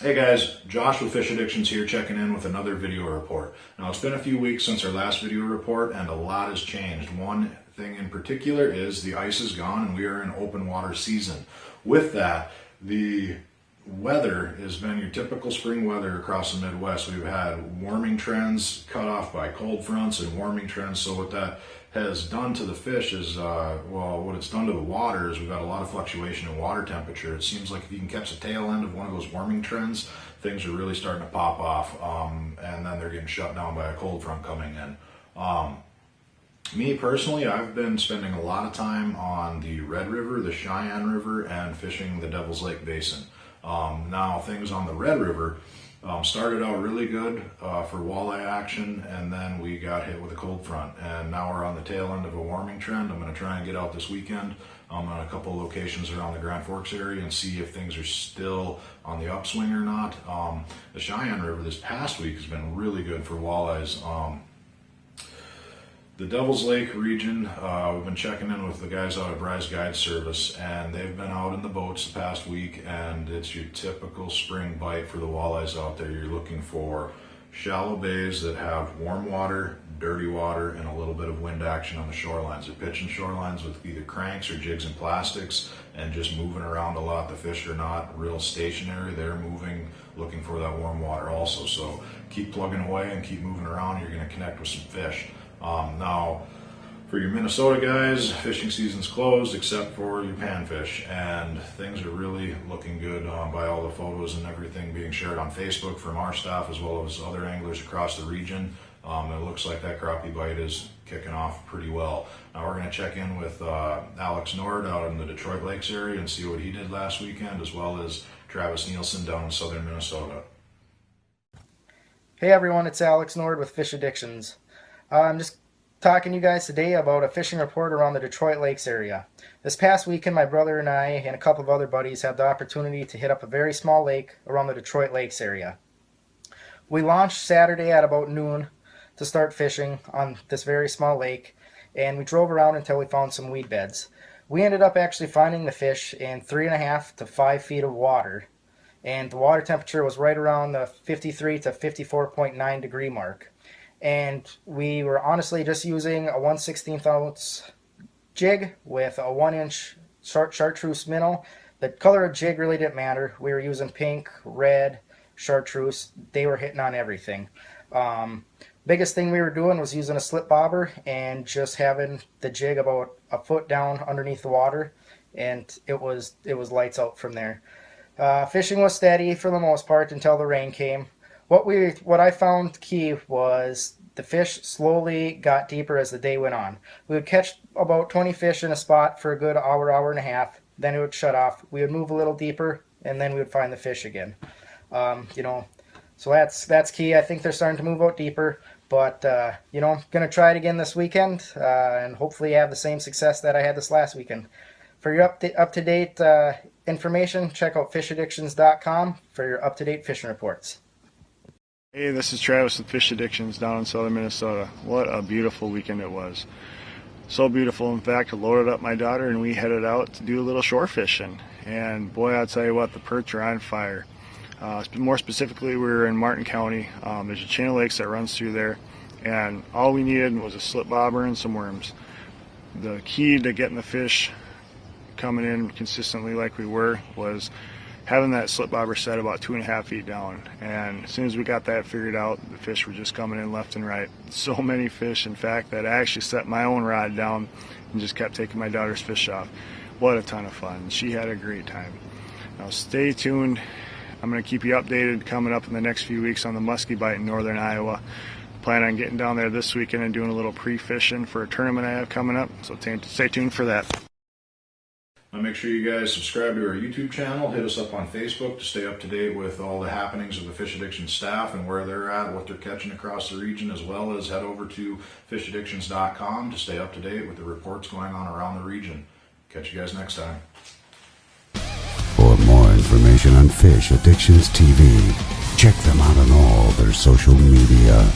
Hey guys, Josh with Fish Addictions here, checking in with another video report. Now it's been a few weeks since our last video report and a lot has changed. One thing in particular is the ice is gone and we are in open water season. With that, the weather has been your typical spring weather across the Midwest. We've had warming trends cut off by cold fronts and warming trends. So what that has done to the fish is, what it's done to the water is we've got a lot of fluctuation in water temperature. It seems like if you can catch the tail end of one of those warming trends, things are really starting to pop off, and then they're getting shut down by a cold front coming in. Me personally, I've been spending a lot of time on the Red River, the Cheyenne River, and fishing the Devil's Lake Basin. Now things on the Red River started out really good for walleye action, and then we got hit with a cold front, and now we're on the tail end of a warming trend. I'm going to try and get out this weekend on a couple of locations around the Grand Forks area and see if things are still on the upswing or not. The Cheyenne River this past week has been really good for walleyes. The Devil's Lake region, we've been checking in with the guys out at Bryce Guide Service, and they've been out in the boats the past week, and it's your typical spring bite for the walleyes out there. You're looking for shallow bays that have warm water, dirty water, and a little bit of wind action on the shorelines. They're pitching shorelines with either cranks or jigs and plastics and just moving around a lot. The fish are not real stationary. They're moving, looking for that warm water also. So keep plugging away and keep moving around. You're going to connect with some fish. Now, for your Minnesota guys, fishing season's closed except for your panfish, and things are really looking good by all the photos and everything being shared on Facebook from our staff as well as other anglers across the region. It looks like that crappie bite is kicking off pretty well. Now we're going to check in with Alex Nord out in the Detroit Lakes area and see what he did last weekend, as well as Travis Nielsen down in southern Minnesota. Hey everyone, it's Alex Nord with Fish Addictions. I'm just talking to you guys today about a fishing report around the Detroit Lakes area. This past weekend, my brother and I and a couple of other buddies had the opportunity to hit up a very small lake around the Detroit Lakes area. We launched Saturday at about noon to start fishing on this very small lake, and we drove around until we found some weed beds. We ended up actually finding the fish in 3.5 to 5 feet of water, and the water temperature was right around the 53 to 54.9 degree mark. And we were honestly just using a 1/16 ounce jig with a 1-inch chartreuse minnow. The color of jig really didn't matter. We were using pink, red, chartreuse. They were hitting on everything. Biggest thing we were doing was using a slip bobber and just having the jig about a foot down underneath the water, and it was lights out from there. Fishing was steady for the most part until the rain came. What I found key was the fish slowly got deeper as the day went on. We would catch about 20 fish in a spot for a good hour, hour and a half. Then it would shut off. We would move a little deeper, and then we would find the fish again. So that's key. I think they're starting to move out deeper. But gonna try it again this weekend, and hopefully have the same success that I had this last weekend. For your up-to-date information, check out fishaddictions.com for your up-to-date fishing reports. Hey, this is Travis with Fish Addictions down in southern Minnesota. What a beautiful weekend it was. So beautiful, in fact, I loaded up my daughter and we headed out to do a little shore fishing. And boy, I'll tell you what, the perch are on fire. More specifically, we were in Martin County. There's a chain of lakes that runs through there, and all we needed was a slip bobber and some worms. The key to getting the fish coming in consistently like we were was having that slip bobber set about 2.5 feet down, and as soon as we got that figured out, the fish were just coming in left and right. So many fish, in fact, that I actually set my own rod down and just kept taking my daughter's fish off. What a ton of fun. She had a great time. Now stay tuned. I'm going to keep you updated coming up in the next few weeks on the muskie bite in northern Iowa. Plan on getting down there this weekend and doing a little pre-fishing for a tournament I have coming up, so stay tuned for that. Make sure you guys subscribe to our YouTube channel, hit us up on Facebook to stay up to date with all the happenings of the Fish Addiction staff and where they're at, what they're catching across the region, as well as head over to fishaddictions.com to stay up to date with the reports going on around the region. Catch you guys next time. For more information on Fish Addictions TV, check them out on all their social media.